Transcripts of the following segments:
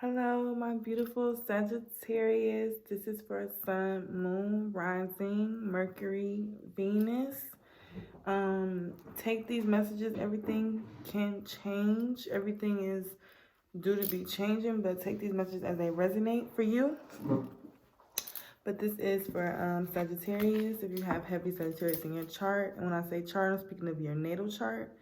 Hello, my beautiful Sagittarius. This is for Sun, Moon, Rising, Mercury, Venus. Take these messages. Everything can change. Everything is due to be changing, but take these messages as they resonate for you. But this is for Sagittarius. If you have heavy Sagittarius in your chart, and when I say chart, I'm speaking of your natal chart.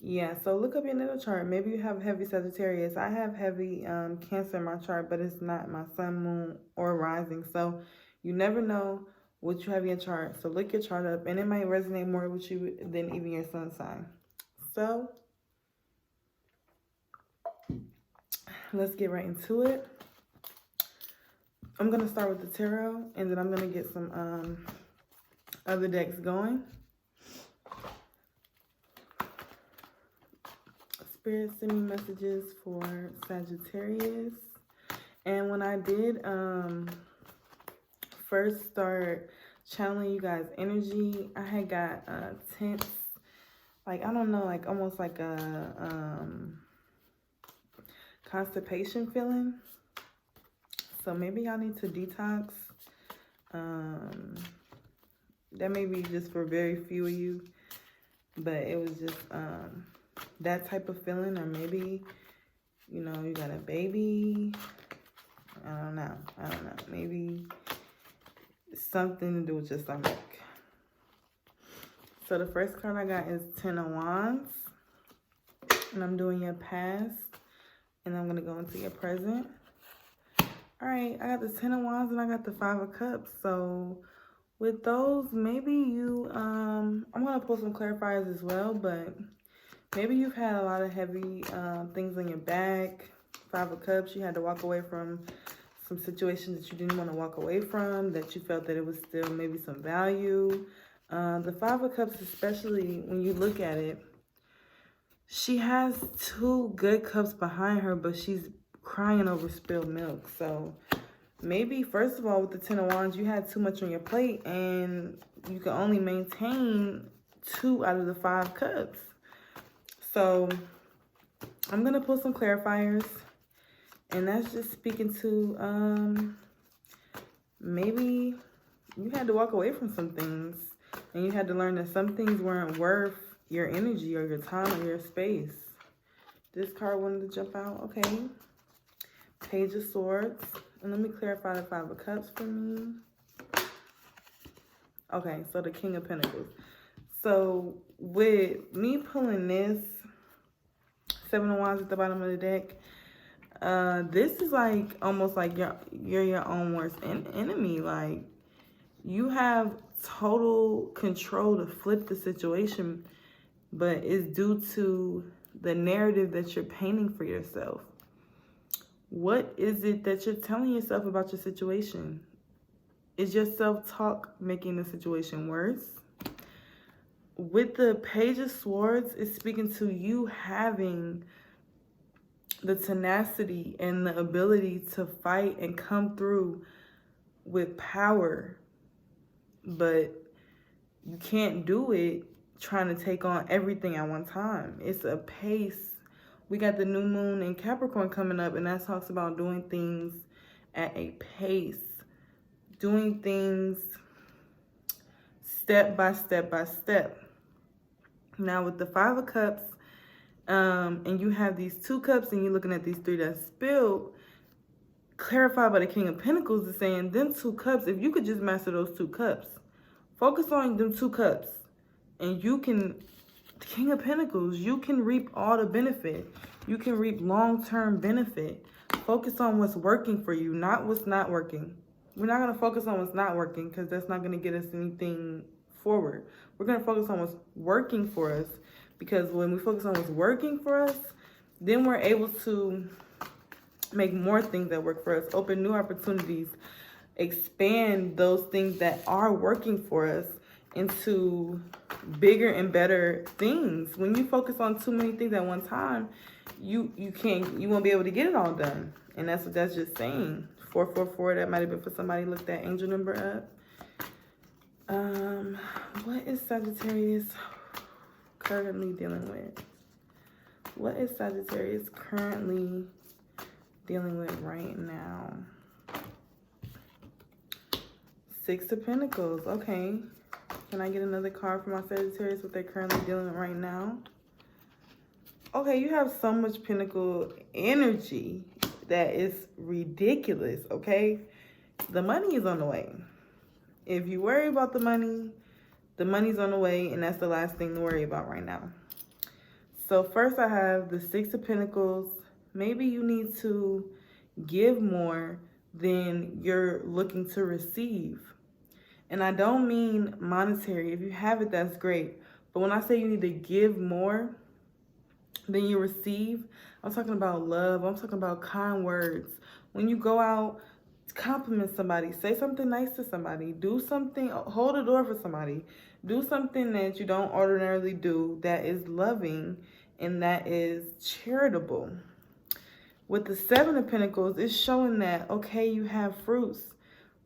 Yeah, so look up your natal chart. Maybe you have heavy Sagittarius. I have heavy Cancer in my chart, but it's not my sun, moon, or rising. So you never know what you have in your chart. So look your chart up, and it might resonate more with you than even your sun sign. So let's get right into it. I'm going to start with the tarot, and then I'm going to get some other decks going. Spirit, send me messages for Sagittarius. And when I did first start channeling you guys' energy, I had got tense, like, I don't know, like almost like a constipation feeling. So maybe y'all need to detox. That may be just for very few of you, but it was just that type of feeling. Or maybe, you know, you got a baby. I don't know. Maybe something to do with your stomach. So the first card I got is 10 of Wands. And I'm doing your past. And I'm going to go into your present. All right, I got the 10 of Wands and I got the 5 of Cups. So with those, maybe you, I'm going to pull some clarifiers as well, but maybe you've had a lot of heavy things on your back. 5 of Cups, you had to walk away from some situations that you didn't want to walk away from, that you felt that it was still maybe some value. The 5 of Cups, especially when you look at it, she has 2 good cups behind her, but she's crying over spilled milk. So maybe, first of all, with the 10 of Wands, you had too much on your plate and you can only maintain 2 out of the 5 cups. So I'm going to pull some clarifiers, and that's just speaking to maybe you had to walk away from some things, and you had to learn that some things weren't worth your energy or your time or your space. This card wanted to jump out. Okay. Page of Swords. And let me clarify the 5 of Cups for me. Okay, so the King of Pentacles. So with me pulling this 7 of Wands at the bottom of the deck, this is like almost like you're your own worst enemy. Like, you have total control to flip the situation, but it's due to the narrative that you're painting for yourself. What is it that you're telling yourself about your situation? Is your self-talk making the situation worse? With the Page of Swords, it's speaking to you having the tenacity and the ability to fight and come through with power. But you can't do it trying to take on everything at one time. It's a pace. We got the new moon in Capricorn coming up, and that talks about doing things at a pace. Doing things step by step by step. Now with the 5 of Cups, and you have these 2 cups, and you're looking at these 3 that spilled, clarified by the King of Pentacles is saying, them 2 cups, if you could just master those 2 cups, focus on them 2 cups, and you can, the King of Pentacles, you can reap all the benefit. You can reap long-term benefit. Focus on what's working for you, not what's not working. We're not going to focus on what's not working, because that's not going to get us anything forward. We're going to focus on what's working for us, because when we focus on what's working for us, then we're able to make more things that work for us, open new opportunities, expand those things that are working for us into bigger and better things. When you focus on too many things at one time, you won't be able to get it all done. And that's what that's just saying. 444, that might have been for somebody. Look that angel number up. What is Sagittarius currently dealing with? What is Sagittarius currently dealing with right now? Six of Pentacles. Okay. Can I get another card for my Sagittarius, what they're currently dealing with right now? Okay, you have so much Pentacle energy that is ridiculous, okay? The money is on the way. If you worry about the money's on the way, and that's the last thing to worry about right now. So first I have the Six of Pentacles. Maybe you need to give more than you're looking to receive. And I don't mean monetary. If you have it, that's great. But when I say you need to give more than you receive, I'm talking about love. I'm talking about kind words. When you go out, compliment somebody. Say something nice to somebody. Do something. Hold a door for somebody. Do something that you don't ordinarily do that is loving and that is charitable. With the Seven of Pentacles, it's showing that, okay, you have fruits,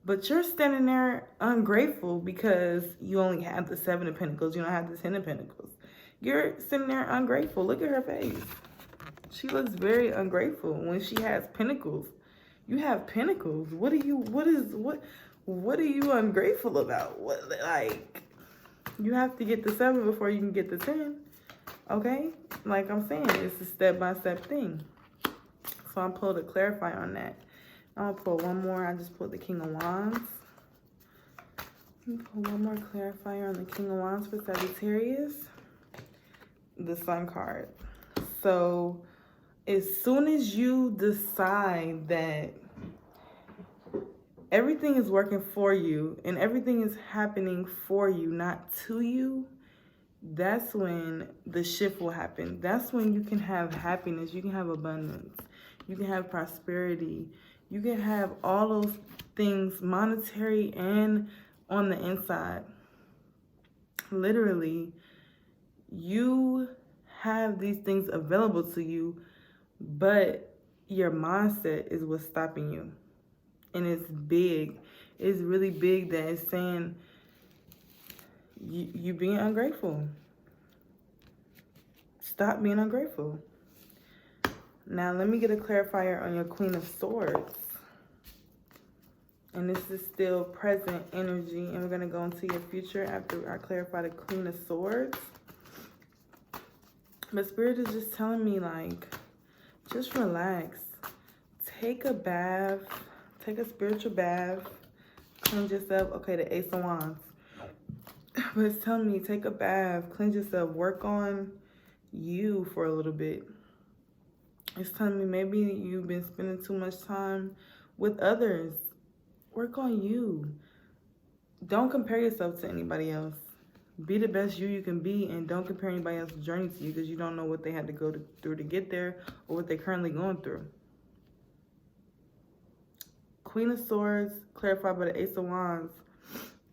but you're standing there ungrateful because you only have the Seven of Pentacles. You don't have the Ten of Pentacles. You're sitting there ungrateful. Look at her face. She looks very ungrateful when she has pentacles. You have pentacles. What are you ungrateful about? What, like, you have to get the 7 before you can get the 10. Okay? Like I'm saying, it's a step-by-step thing. So I pulled a clarifier on that. I'm gonna pull one more. I just pulled the King of Wands. Pull one more clarifier on the King of Wands for Sagittarius. The Sun card. So as soon as you decide that everything is working for you and everything is happening for you, not to you, that's when the shift will happen. That's when you can have happiness, you can have abundance, you can have prosperity, you can have all those things, monetary and on the inside. Literally, you have these things available to you, but your mindset is what's stopping you. And it's big. It's really big that it's saying you being ungrateful. Stop being ungrateful. Now, let me get a clarifier on your Queen of Swords. And this is still present energy. And we're going to go into your future after I clarify the Queen of Swords. But Spirit is just telling me, like, just relax. Take a bath. Take a spiritual bath. Cleanse yourself. Okay, the Ace of Wands. But it's telling me, take a bath. Cleanse yourself. Work on you for a little bit. It's telling me maybe you've been spending too much time with others. Work on you. Don't compare yourself to anybody else. Be the best you can be, and don't compare anybody else's journey to you, because you don't know what they had to go through to get there or what they're currently going through. Queen of Swords, clarified by the Ace of Wands.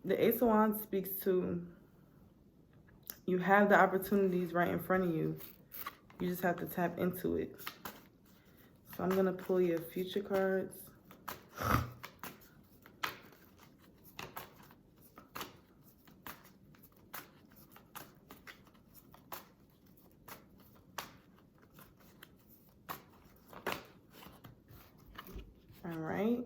The Ace of Wands speaks to you have the opportunities right in front of you. You just have to tap into it. So I'm going to pull your future cards. All right.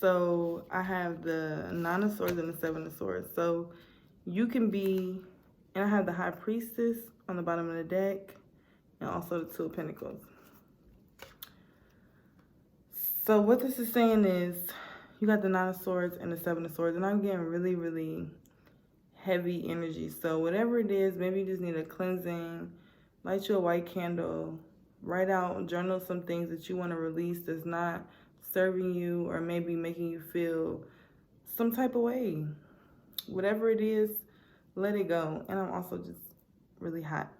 So I have the Nine of Swords and the Seven of Swords. So you can be, and I have the High Priestess on the bottom of the deck, and also the Two of Pentacles. So what this is saying is, you got the Nine of Swords and the Seven of Swords, and I'm getting really, really heavy energy. So whatever it is, maybe you just need a cleansing, light you a white candle, write out, journal some things that you want to release that's not serving you or maybe making you feel some type of way. Whatever it is, let it go. And I'm also just really hot.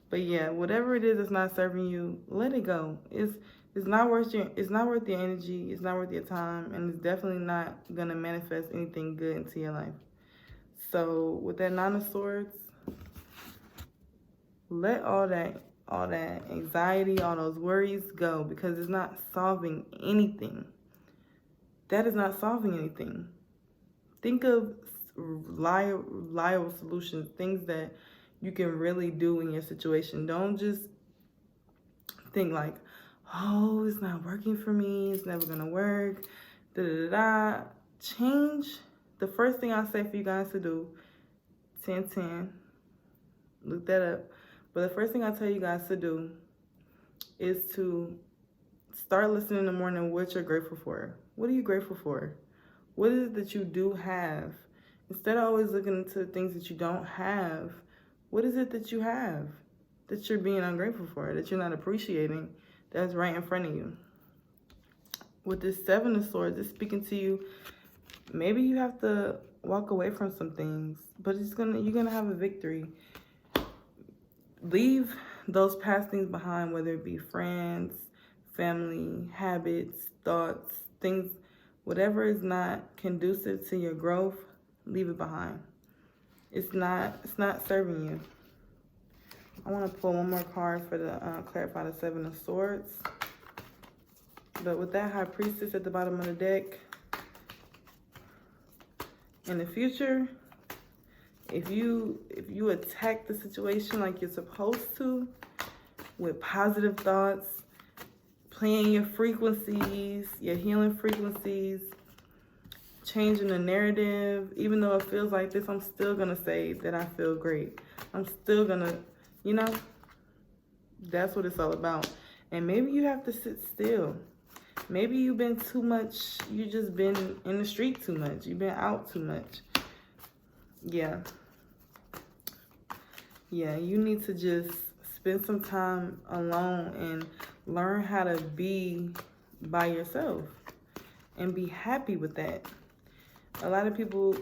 But yeah, whatever it is that's not serving you, let it go. It's not worth your energy, it's not worth your time, and it's definitely not gonna manifest anything good into your life. So with that Nine of Swords, let all that anxiety, all those worries go, because it's not solving anything. That is not solving anything. Think of liable solutions, things that you can really do in your situation. Don't just think like, oh, it's not working for me, it's never gonna work, da da da. Change. The first thing I say for you guys to do, 10-10, look that up. But the first thing I tell you guys to do is to start listening in the morning what you're grateful for. What are you grateful for? What is it that you do have? Instead of always looking into the things that you don't have, what is it that you have that you're being ungrateful for, that you're not appreciating, that's right in front of you? With this Seven of Swords, it's speaking to you. Maybe you have to walk away from some things, but you're gonna have a victory. Leave those past things behind, whether it be friends, family, habits, thoughts, things, whatever is not conducive to your growth, leave it behind. It's not serving you. I want to pull one more card for the clarify the Seven of Swords. But with that High Priestess at the bottom of the deck, in the future, if you attack the situation like you're supposed to, with positive thoughts, playing your frequencies, your healing frequencies, changing the narrative, even though it feels like this, I'm still gonna say that I feel great. I'm still gonna, you know, that's what it's all about. And maybe you have to sit still. Maybe you've been too much, you just been in the street too much. You've been out too much. Yeah. Yeah, you need to just spend some time alone and learn how to be by yourself and be happy with that. A lot of people,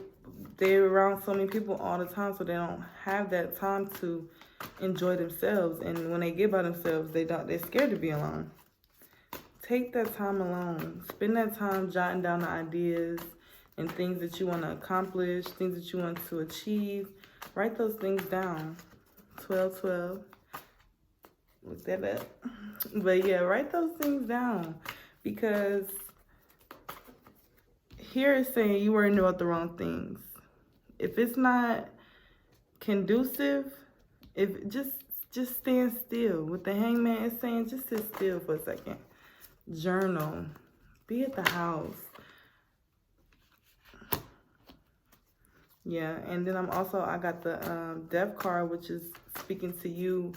they're around so many people all the time, so they don't have that time to enjoy themselves. And when they get by themselves, they're scared to be alone. Take that time alone. Spend that time jotting down the ideas and things that you want to accomplish, things that you want to achieve. Write those things down. 12-12. Look that up. But yeah, write those things down, because here it's saying you worrying about the wrong things. If it's not conducive, if just stand still. With the Hangman, it's saying just sit still for a second. Journal. Be at the house. Yeah, and then I got the Death card, which is speaking to you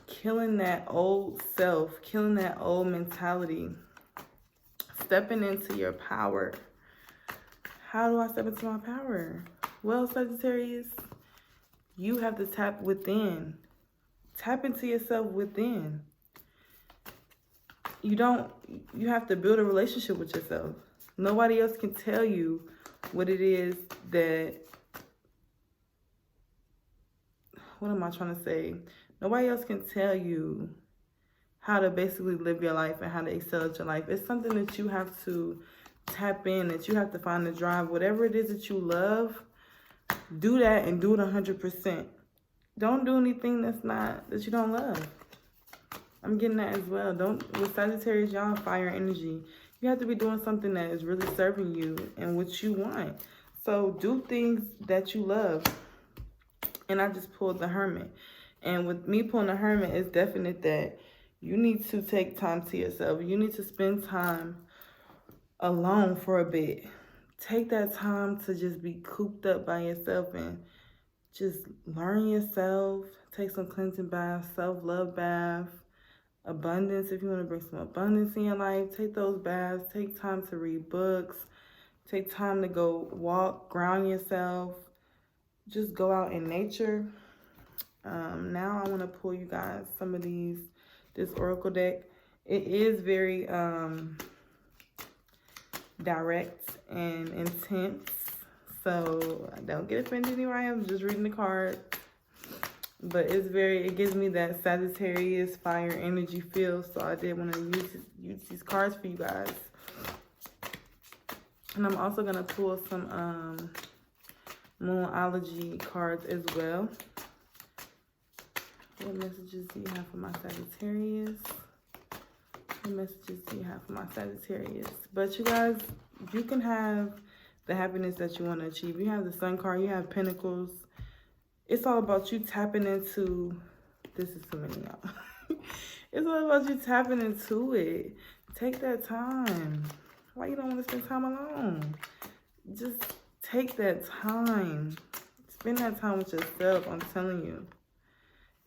killing that old self, killing that old mentality, stepping into your power. How do I step into my power? Well, Sagittarius, you have to tap within. Tap into yourself within. You have to build a relationship with yourself. Nobody else can tell you what it is that, what am I trying to say? Nobody else can tell you how to basically live your life and how to excel at your life. It's something that you have to tap in, that you have to find the drive. Whatever it is that you love, do that and do it 100%. Don't do anything that you don't love. I'm getting that as well. With Sagittarius, y'all fire energy. You have to be doing something that is really serving you and what you want. So do things that you love. And I just pulled the Hermit. And with me pulling the Hermit, it's definite that you need to take time to yourself. You need to spend time alone for a bit. Take that time to just be cooped up by yourself and just learn yourself. Take some cleansing baths, self-love bath, abundance. If you want to bring some abundance in your life, take those baths. Take time to read books. Take time to go walk, ground yourself. Just go out in nature. Now I want to pull you guys some of this oracle deck. It is very direct and intense, so don't get offended anywhere I am. Just reading the card. But it gives me that Sagittarius fire energy feel, so I did want to use these cards for you guys. And I'm also going to pull some Moonology cards as well. What messages do you have for my Sagittarius? What messages do you have for my Sagittarius? But you guys, you can have the happiness that you want to achieve. You have the Sun card, you have Pentacles. It's all about you tapping into, this is too many, y'all. It's all about you tapping into it. Take that time. Why you don't want to spend time alone? Just take that time. Spend that time with yourself, I'm telling you.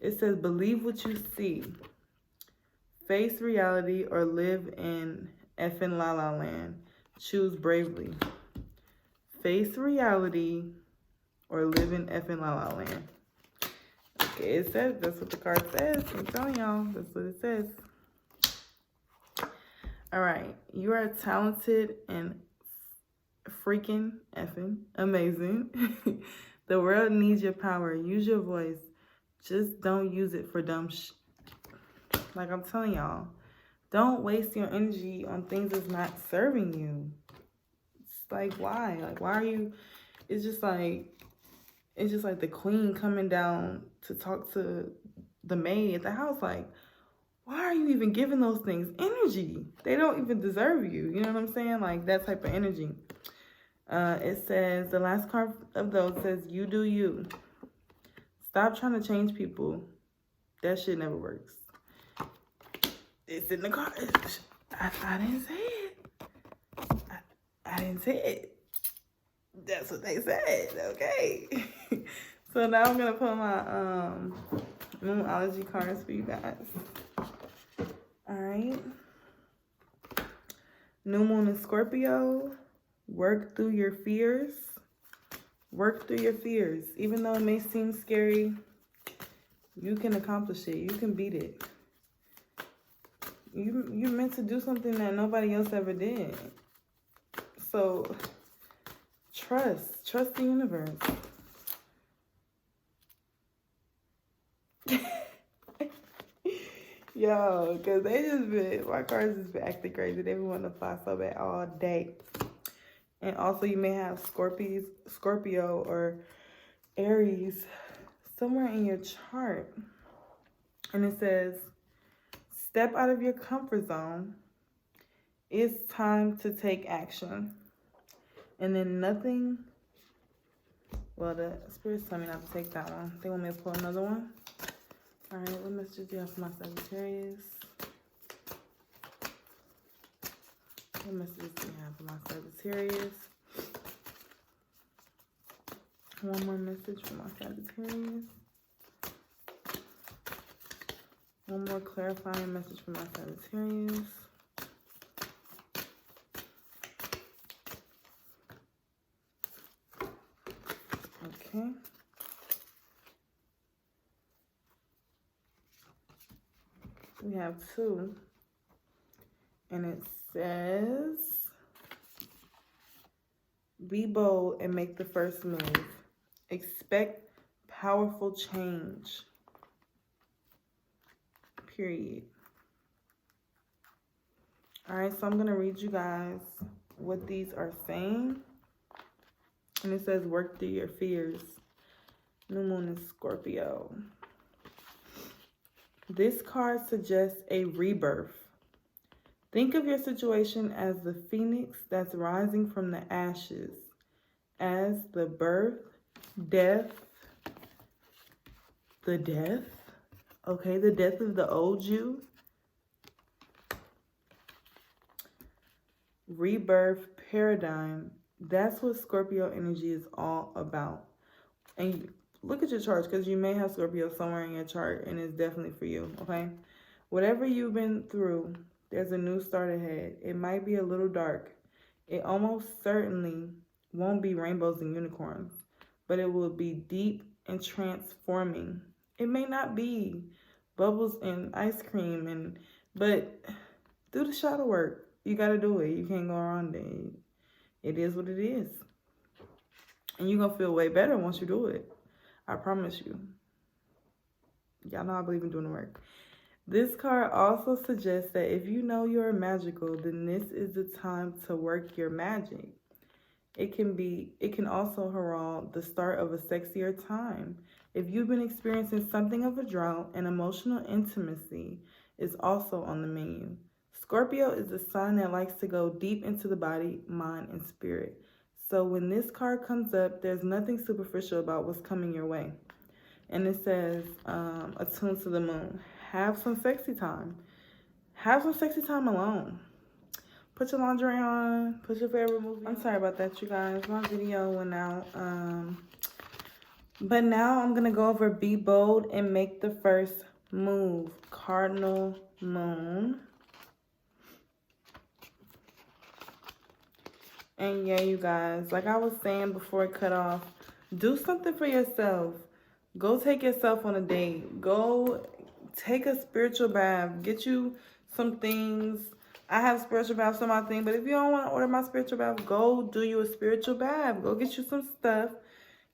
It says, believe what you see. Face reality or live in effing la la land. Choose bravely. Face reality or live in effing la la land. Okay, it says, that's what the card says. I'm telling y'all, that's what it says. All right, you are talented and freaking effing amazing. The world needs your power. Use your voice. Just don't use it for dumb like I'm telling y'all. Don't waste your energy on things that's not serving you. It's like, why? Like, why are you? It's just like the queen coming down to talk to the maid at the house. Like, why are you even giving those things energy? They don't even deserve you. You know what I'm saying? Like, that type of energy. It says, the last card of those says, you do you. Stop trying to change people. That shit never works. It's in the card. I didn't say it. I didn't say it. That's what they said. Okay. So now I'm going to put my numerology cards for you guys. All right. New moon in Scorpio. Work through your fears. Work through your fears. Even though it may seem scary, you can accomplish it. You can beat it. You're meant to do something that nobody else ever did. So trust the universe. Yo, because they just been, my cards just been acting crazy. They been wanting to fly so bad all day. And also you may have Scorpio or Aries somewhere in your chart. And it says, step out of your comfort zone. It's time to take action. And then nothing, well, the spirits tell me not to take that one. They want me to pull another one. All right, what messages do you have for my Sagittarius? What messages do you have for my Sagittarius? One more message for my Sagittarius. One more clarifying message for my Sagittarius. Okay. We have two. And it says, be bold and make the first move. Expect powerful change. Period. All right, so I'm going to read you guys what these are saying. And it says, work through your fears. New moon in Scorpio. This card suggests a rebirth. Think of your situation as the phoenix that's rising from the ashes, as the birth, death, the death, okay, the death of the old you, rebirth, paradigm. That's what Scorpio energy is all about. And look at your charts, because you may have Scorpio somewhere in your chart, and it's definitely for you, okay? Whatever you've been through, there's a new start ahead. It might be a little dark. It almost certainly won't be rainbows and unicorns, but it will be deep and transforming. It may not be bubbles and ice cream, but do the shadow work. You got to do it. You can't go around it. It is what it is. And you're going to feel way better once you do it. I promise you. Y'all know I believe in doing the work. This card also suggests that if you know you're magical, then this is the time to work your magic. It can also herald the start of a sexier time. If you've been experiencing something of a drought, and emotional intimacy is also on the menu. Scorpio is the sign that likes to go deep into the body, mind, and spirit. So when this card comes up, there's nothing superficial about what's coming your way. And it says, attuned to the moon. Have some sexy time. Have some sexy time alone. Put your laundry on. Put your favorite movie on. I'm sorry about that, you guys. My video went out. But now I'm going to go over be bold and make the first move. Cardinal moon. And yeah, you guys, like I was saying before it cut off, do something for yourself. Go take yourself on a date. Go take a spiritual bath. Get you some things. I have spiritual baths on my thing, but if you don't want to order my spiritual bath, go do you a spiritual bath. Go get you some stuff.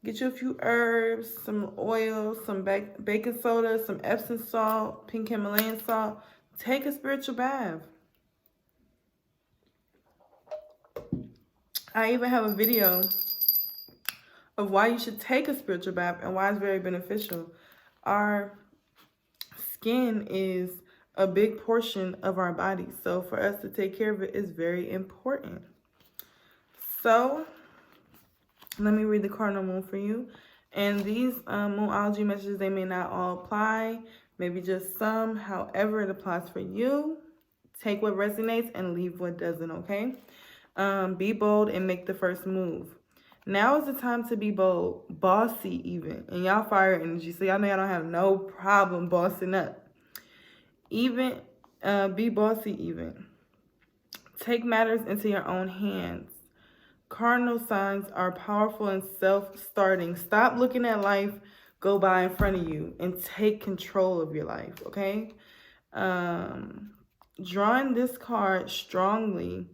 Get you a few herbs, some oil, some baking soda, some Epsom salt, pink Himalayan salt. Take a spiritual bath. I even have a video of why you should take a spiritual bath and why it's very beneficial. Our skin is a big portion of our body. So for us to take care of it is very important. So let me read the cardinal moon for you. And these moonology messages, they may not all apply. Maybe just some. However, it applies for you. Take what resonates and leave what doesn't, okay? Be bold and make the first move. Now is the time to be bold, bossy even. And y'all fire energy, so y'all know y'all don't have no problem bossing up. Even, be bossy even. Take matters into your own hands. Cardinal signs are powerful and self-starting. Stop looking at life go by in front of you and take control of your life, okay? Drawing this card strongly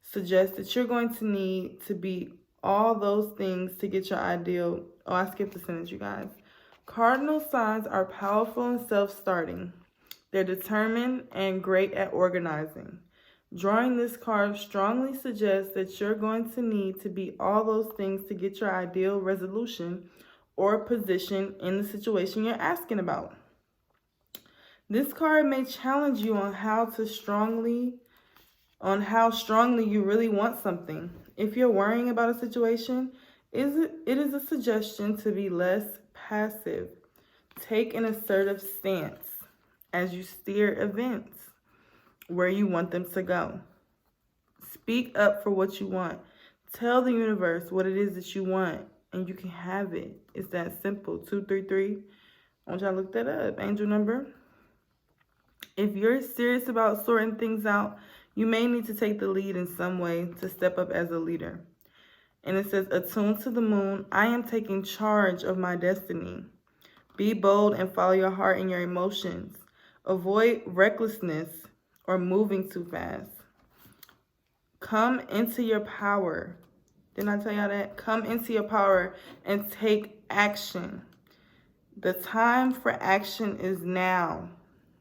suggests that you're going to need to be all those things to get your ideal. Oh, I skipped the sentence, you guys. Cardinal signs are powerful and self-starting. They're determined and great at organizing. Drawing this card strongly suggests that you're going to need to be all those things to get your ideal resolution or position in the situation you're asking about. This card may challenge you on how strongly you really want something. If you're worrying about a situation, it is a suggestion to be less passive. Take an assertive stance as you steer events where you want them to go. Speak up for what you want. Tell the universe what it is that you want, and you can have it. It's that simple. 233. I want y'all to look that up. Angel number. If you're serious about sorting things out, you may need to take the lead in some way to step up as a leader. And it says, attuned to the moon, I am taking charge of my destiny. Be bold and follow your heart and your emotions. Avoid recklessness or moving too fast. Come into your power. Didn't I tell y'all that? Come into your power and take action. The time for action is now.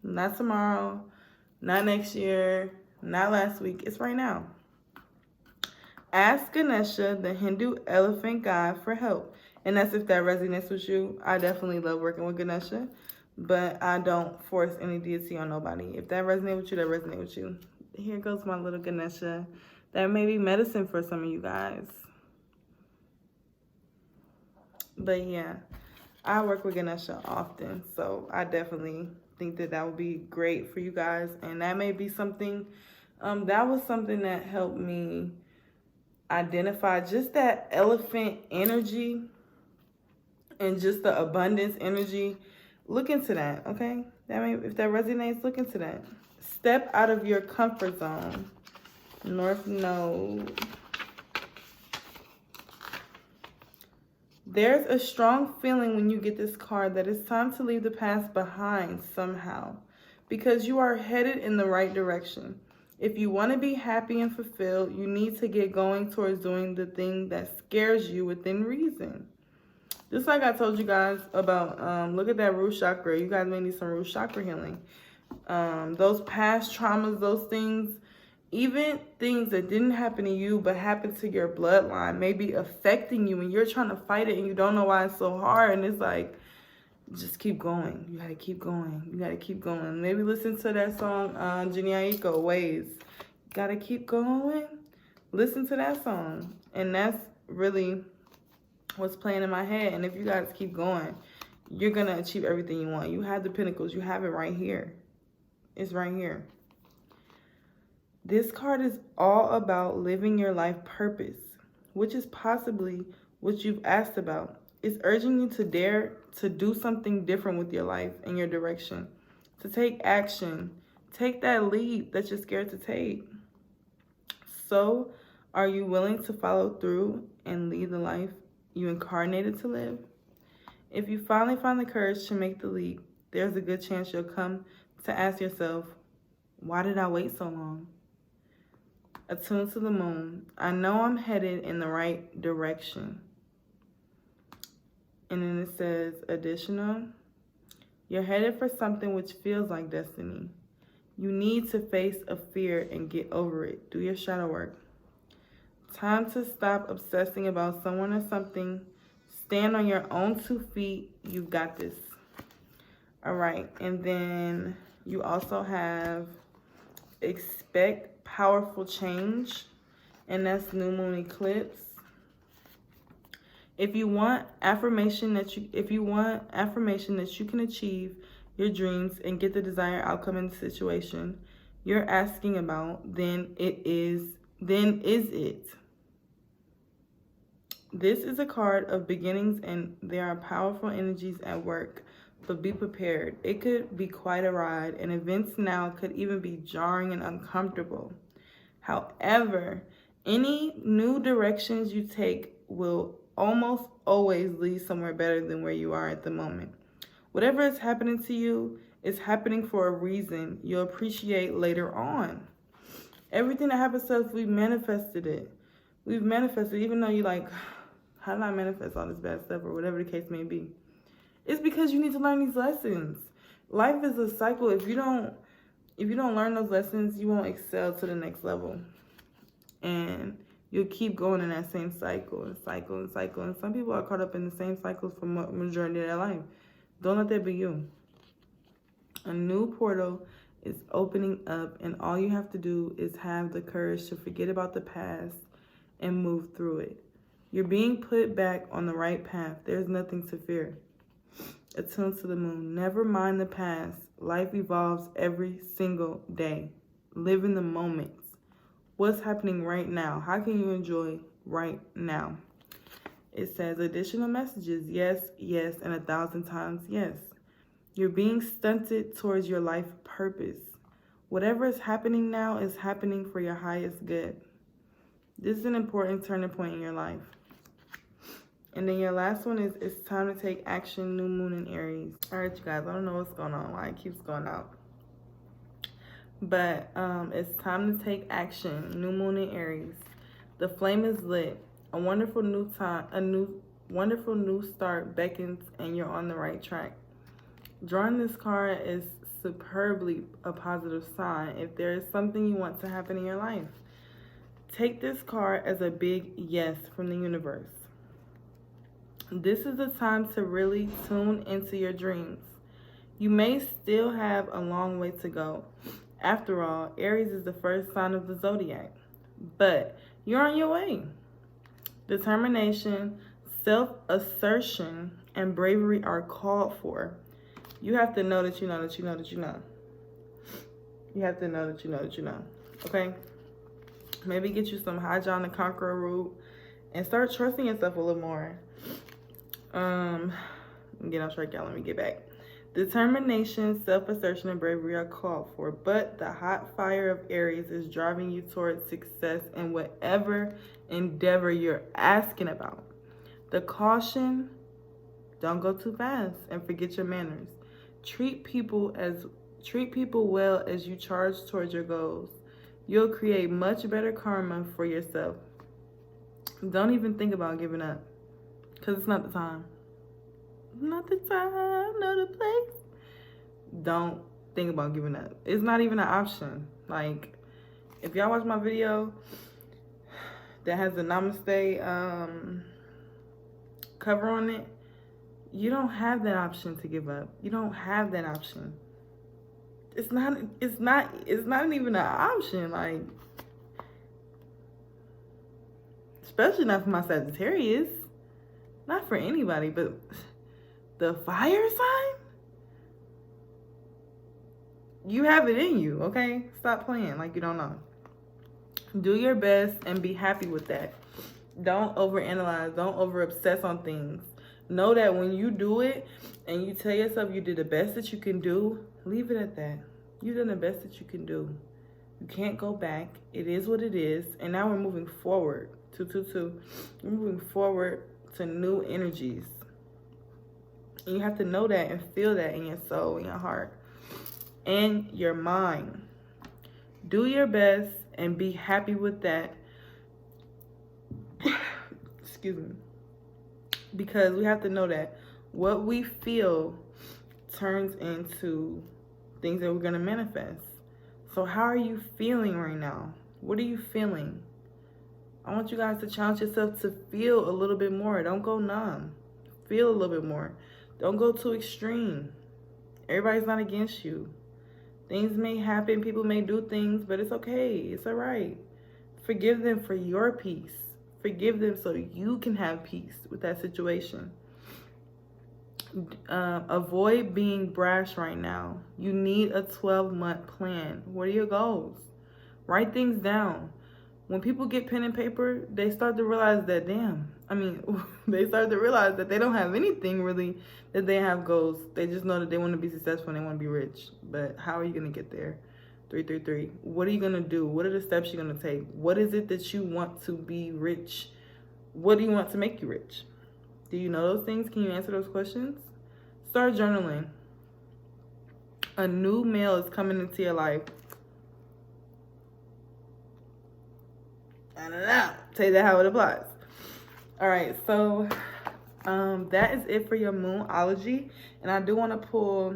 Not tomorrow, not next year, not last week. It's right now. Ask Ganesha, the Hindu elephant god, for help. And that's if that resonates with you. I definitely love working with Ganesha, but I don't force any deity on nobody. If that resonates with you, that resonates with you. Here goes my little Ganesha. That may be medicine for some of you guys. But yeah, I work with Ganesha often, so I definitely think that would be great for you guys. And that may be something, that was something that helped me identify just that elephant energy and just the abundance energy. Look into that, okay? If that resonates, look into that. Step out of your comfort zone. North Node. There's a strong feeling when you get this card that it's time to leave the past behind somehow, because you are headed in the right direction. If you want to be happy and fulfilled, you need to get going towards doing the thing that scares you within reason. Just like I told you guys about, look at that root chakra. You guys may need some root chakra healing. Those past traumas, those things, even things that didn't happen to you but happened to your bloodline may be affecting you, and you're trying to fight it and you don't know why it's so hard. And it's like, just keep going. You gotta keep going. You gotta keep going. Maybe listen to that song, Jenny Aiko, Ways. Gotta keep going. Listen to that song. And that's really what's playing in my head. And if you guys keep going, you're going to achieve everything you want. You have the Pentacles. You have it right here. It's right here. This card is all about living your life purpose, which is possibly what you've asked about. It's urging you to dare to do something different with your life and your direction, to take action. Take that leap that you're scared to take. So, are you willing to follow through and lead the life you incarnated to live? If you finally find the courage to make the leap, there's a good chance you'll come to ask yourself, why did I wait so long? Attuned to the moon. I know I'm headed in the right direction. And then it says, additional. You're headed for something which feels like destiny. You need to face a fear and get over it. Do your shadow work. Time to stop obsessing about someone or something. Stand on your own 2 feet. You've got this. All right. And then you also have expect powerful change. And that's new moon eclipse. If you want affirmation that you can achieve your dreams and get the desired outcome in the situation you're asking about, then is it. This is a card of beginnings, and there are powerful energies at work, but be prepared. It could be quite a ride, and events now could even be jarring and uncomfortable. However, any new directions you take will almost always lead somewhere better than where you are at the moment. Whatever is happening to you is happening for a reason you'll appreciate later on. Everything that happens to us, we've manifested it. We've manifested, even though you're like, how did I manifest all this bad stuff, or whatever the case may be? It's because you need to learn these lessons. Life is a cycle. If you don't learn those lessons, you won't excel to the next level. And you'll keep going in that same cycle and cycle and cycle. And some people are caught up in the same cycles for majority of their life. Don't let that be you. A new portal is opening up, and all you have to do is have the courage to forget about the past and move through it. You're being put back on the right path. There's nothing to fear. Attune to the moon. Never mind the past. Life evolves every single day. Live in the moments. What's happening right now? How can you enjoy right now? It says additional messages. Yes, yes, and 1,000 times yes. You're being stunted towards your life purpose. Whatever is happening now is happening for your highest good. This is an important turning point in your life. And then your last one is, it's time to take action, new moon in Aries. All right, you guys, I don't know what's going on, why it keeps going out. But it's time to take action, new moon in Aries. The flame is lit. A wonderful new start beckons, and you're on the right track. Drawing this card is superbly a positive sign if there is something you want to happen in your life. Take this card as a big yes from the universe. This is the time to really tune into your dreams. You may still have a long way to go. After all, Aries is the first sign of the zodiac. But you're on your way. Determination, self-assertion, and bravery are called for. You have to know that you know that you know that you know. You have to know that you know that you know. Okay? Maybe get you some High John the Conqueror root and start trusting yourself a little more. Get on track, y'all. Let me get back. Determination, self-assertion, and bravery are called for, but the hot fire of Aries is driving you towards success in whatever endeavor you're asking about. The caution, don't go too fast and forget your manners. Treat people well as you charge towards your goals. You'll create much better karma for yourself. Don't even think about giving up, because it's not the time. Not the time, not the place. Don't think about giving up. It's not even an option. Like, if y'all watch my video that has the Namaste cover on it, you don't have that option to give up. You don't have that option. It's not even an option. Like, especially not for my Sagittarius. Not for anybody, but the fire sign? You have it in you, okay? Stop playing like you don't know. Do your best and be happy with that. Don't overanalyze. Don't over-obsess on things. Know that when you do it and you tell yourself you did the best that you can do, leave it at that. You've done the best that you can do. You can't go back. It is what it is. And now we're moving forward. 222. We're moving forward to new energies. And you have to know that and feel that in your soul, in your heart, and your mind. Do your best and be happy with that. Excuse me. Because we have to know that what we feel turns into things that we're going to manifest. So how are you feeling right now? What are you feeling? I want you guys to challenge yourself to feel a little bit more. Don't go numb. Feel a little bit more. Don't go too extreme. Everybody's not against you. Things may happen. People may do things, but it's okay. It's all right. Forgive them for your peace. Forgive them so that you can have peace with that situation. Avoid being brash right now. You need a 12-month plan. What are your goals? Write things down. When people get pen and paper, they start to realize that, they start to realize that they don't have anything really, that they have goals. They just know that they want to be successful and they want to be rich. But how are you going to get there? 333. What are you going to do? What are the steps you're going to take? What is it that you want to be rich? What do you want to make you rich? Do you know those things? Can you answer those questions? Start journaling. A new male is coming into your life. I don't know. Tell you that how it applies. All right, so that is it for your Moonology. And I do want to pull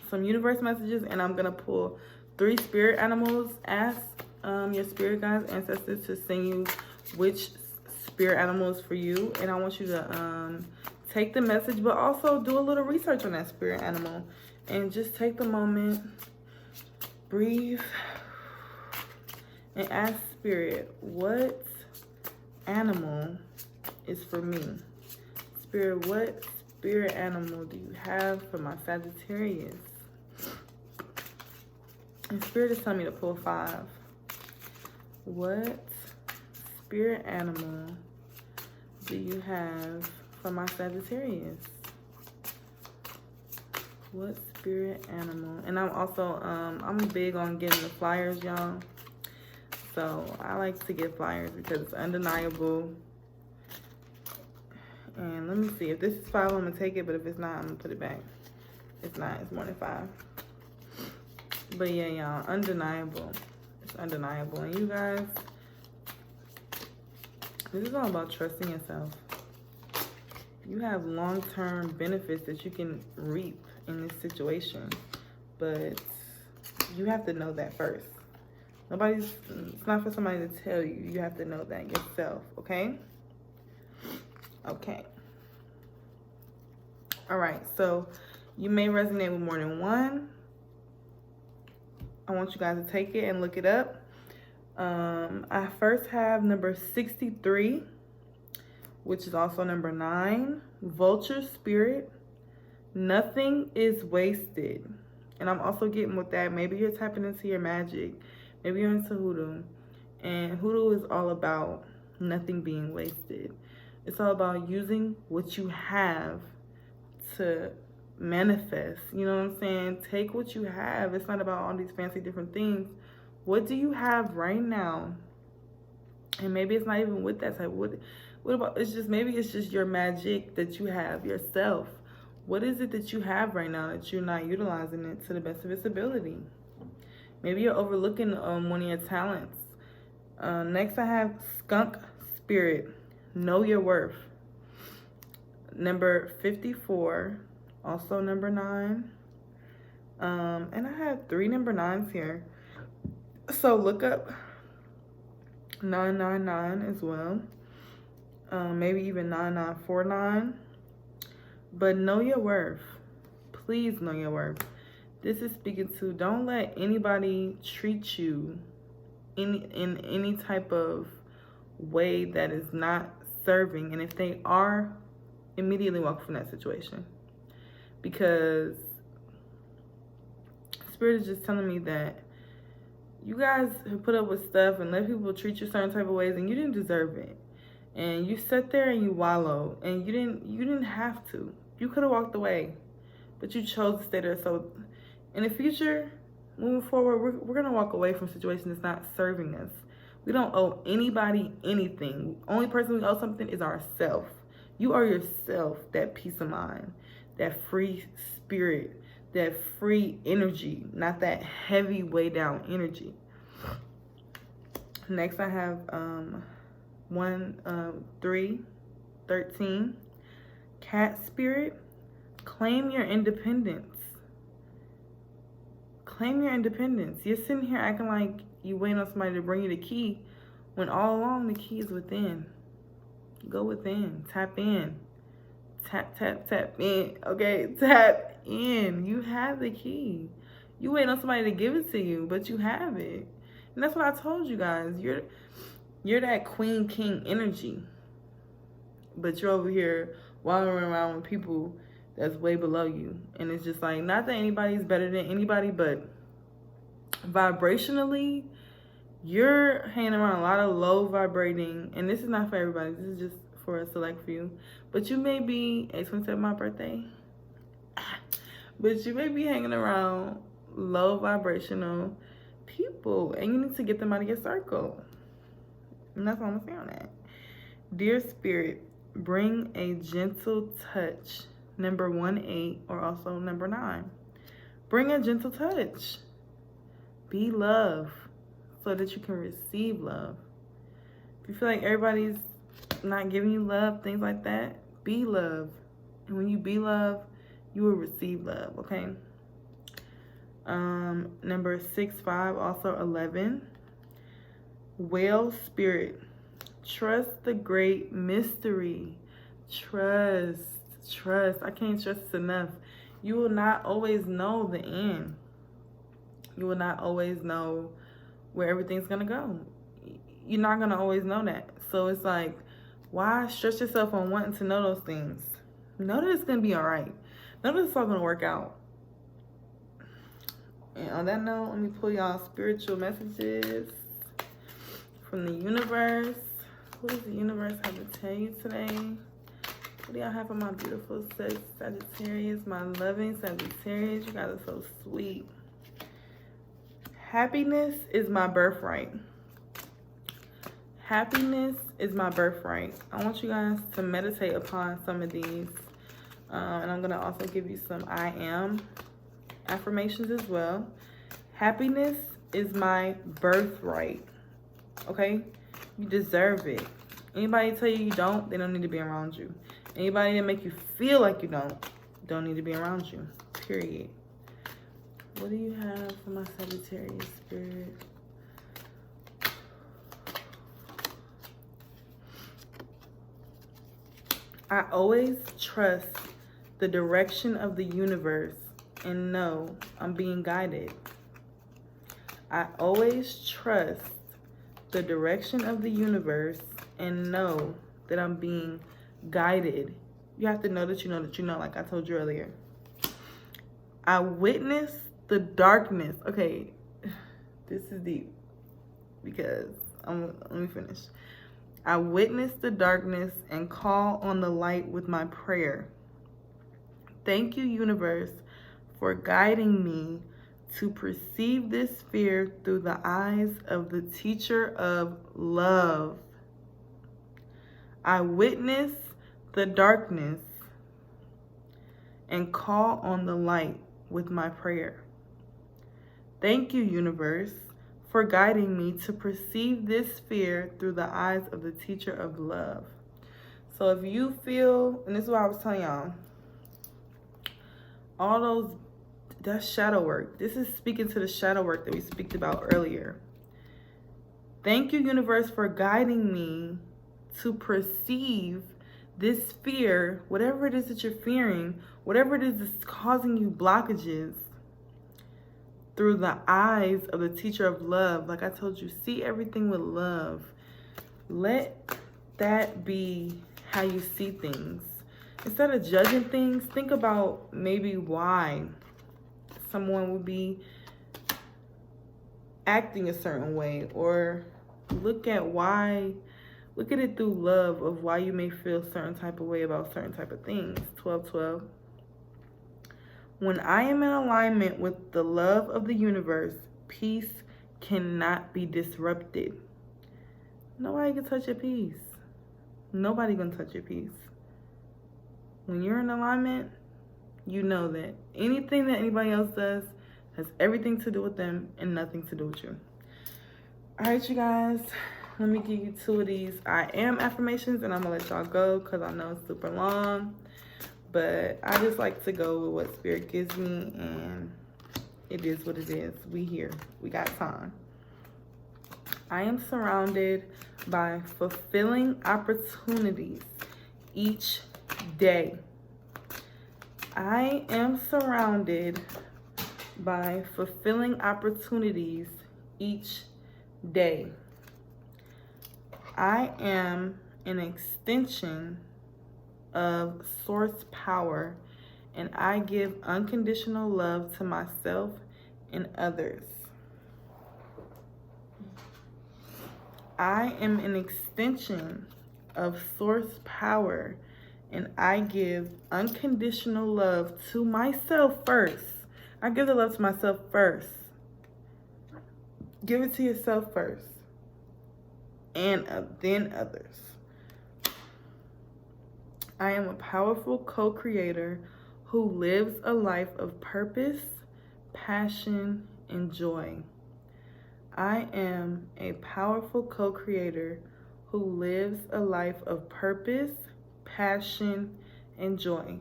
some universe messages, and I'm going to pull 3 spirit animals. Ask your spirit guides, ancestors, to send you which spirit animal is for you. And I want you to take the message, but also do a little research on that spirit animal. And just take the moment, breathe, and ask Spirit, what animal is for me? Spirit, what spirit animal do you have for my Sagittarius? And Spirit is telling me to pull 5. What spirit animal do you have for my Sagittarius? What spirit animal? And I'm also, I'm big on getting the flyers, y'all. So I like to get flyers because it's undeniable. And let me see. If this is 5, I'm going to take it. But if it's not, I'm going to put it back. It's not. It's more than 5. But yeah, y'all. Undeniable. It's undeniable. And you guys, this is all about trusting yourself. You have long-term benefits that you can reap in this situation. But you have to know that first. It's not for somebody to tell you. You have to know that yourself, okay? Okay. All right, so you may resonate with more than one. I want you guys to take it and look it up. I first have number 63, which is also number 9. Vulture spirit. Nothing is wasted. And I'm also getting with that. Maybe you're tapping into your magic. Maybe you're into hoodoo. And hoodoo is all about nothing being wasted. It's all about using what you have to manifest. You know what I'm saying? Take what you have. It's not about all these fancy different things. What do you have right now? And maybe it's not even with that type. What about, maybe it's just your magic that you have yourself. What is it that you have right now that you're not utilizing it to the best of its ability? Maybe you're overlooking one of your talents. Next, I have skunk spirit. Know your worth. Number 54. Also number 9. And I have 3 number 9s here. So look up 999 as well. Maybe even 9949. But know your worth. Please know your worth. This is speaking to, don't let anybody treat you in any type of way that is not serving. And if they are immediately walk from that situation. Because Spirit is just telling me that you guys have put up with stuff and let people treat you certain type of ways, and you didn't deserve it. And you sat there and you wallow, and you didn't have to. You could have walked away, but you chose to stay there. So in the future, moving forward, we're gonna walk away from situations that's not serving us. We don't owe anybody anything. Only person we owe something is ourselves. You owe yourself that peace of mind, that free spirit, that free energy, not that heavy way down energy. Next I have 13. Cat spirit, claim your independence. Claim your independence. You're sitting here acting like you waiting on somebody to bring you the key, when all along the key is within. Go within. Tap in. Tap, tap, tap in. Okay, tap in. You have the key. You waiting on somebody to give it to you, but you have it. And that's what I told you guys. You're that queen king energy, but you're over here wandering around with people that's way below you. And it's just like, not that anybody's better than anybody, but vibrationally, you're hanging around a lot of low vibrating, and this is not for everybody, this is just for a select few. But you may be, it's when my birthday, but you may be hanging around low vibrational people, and you need to get them out of your circle. And that's what I'm saying on that. Dear Spirit, bring a gentle touch. Number 18, or also number 9. Bring a gentle touch. Be love, so that you can receive love. If you feel like everybody's not giving you love, things like that, be love. And when you be love, you will receive love, okay? Number 6, 5, also 11. Whale spirit, trust the great mystery. Trust. I can't stress this enough. You will not always know the end. You will not always know where everything's gonna go. You're not gonna always know that. So it's like, why stress yourself on wanting to know those things? Know that it's gonna be all right. Know that it's all gonna work out. And on that note, let me pull y'all spiritual messages from the universe. What does the universe have to tell you today? What do y'all have for my beautiful Sagittarius, my loving Sagittarius? You guys are so sweet. Happiness is my birthright. Happiness is my birthright. I want you guys to meditate upon some of these. And I'm going to also give you some I am affirmations as well. Happiness is my birthright. Okay? You deserve it. Anybody tell you you don't, they don't need to be around you. Anybody that make you feel like you don't need to be around you. Period. What do you have for my Sagittarius spirit? I always trust the direction of the universe and know I'm being guided. I always trust the direction of the universe and know that I'm being guided. You have to know that you know that you know, like I told you earlier. I witness the darkness. Okay, this is deep because let me finish. I witness the darkness and call on the light with my prayer. Thank you, universe, for guiding me to perceive this fear through the eyes of the teacher of love. I witness the darkness and call on the light with my prayer. Thank you, universe, for guiding me to perceive this fear through the eyes of the teacher of love. So if you feel, and this is what I was telling y'all, all those, that's shadow work. This is speaking to the shadow work that we speak about earlier. Thank you, universe, for guiding me to perceive this fear, whatever it is that you're fearing, whatever it is that's causing you blockages, through the eyes of the teacher of love. Like I told you, see everything with love. Let that be how you see things. instead of judging things, think about maybe why someone would be acting a certain way, or look at it through love of why you may feel certain type of way about certain type of things. 1212. When I am in alignment with the love of the universe, peace cannot be disrupted. Nobody can touch your peace. Nobody gonna touch your peace. When you're in alignment, you know that anything that anybody else does has everything to do with them and nothing to do with you. All right, you guys, let me give you 2 of these I am affirmations, and I'm gonna let y'all go because I know it's super long, but I just like to go with what spirit gives me, and it is what it is. We here, we got time. I am surrounded by fulfilling opportunities each day. I am surrounded by fulfilling opportunities each day. I am an extension of source power, and I give unconditional love to myself and others. I am an extension of source power, and I give unconditional love to myself first. I give the love to myself first. Give it to yourself first, and then others. I am a powerful co-creator who lives a life of purpose, passion, and joy. I am a powerful co-creator who lives a life of purpose, passion, and joy.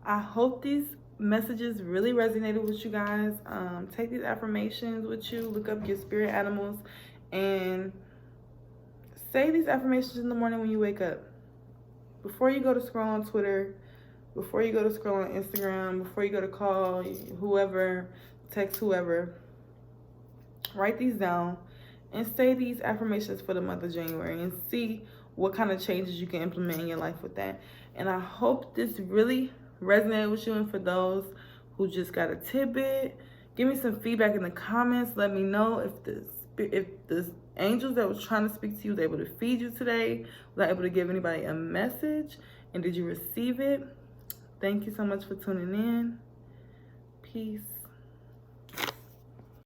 I hope these messages really resonated with you guys. Take these affirmations with you. Look up your spirit animals and say these affirmations in the morning when you wake up. Before you go to scroll on Twitter, before you go to scroll on Instagram, before you go to call whoever, text whoever, write these down and say these affirmations for the month of January and see what kind of changes you can implement in your life with that. And I hope this really resonated with you. And for those who just got a tidbit, give me some feedback in the comments. Let me know if the angels that was trying to speak to you was able to feed you today, was I able to give anybody a message, and did you receive it? Thank you so much for tuning in. Peace.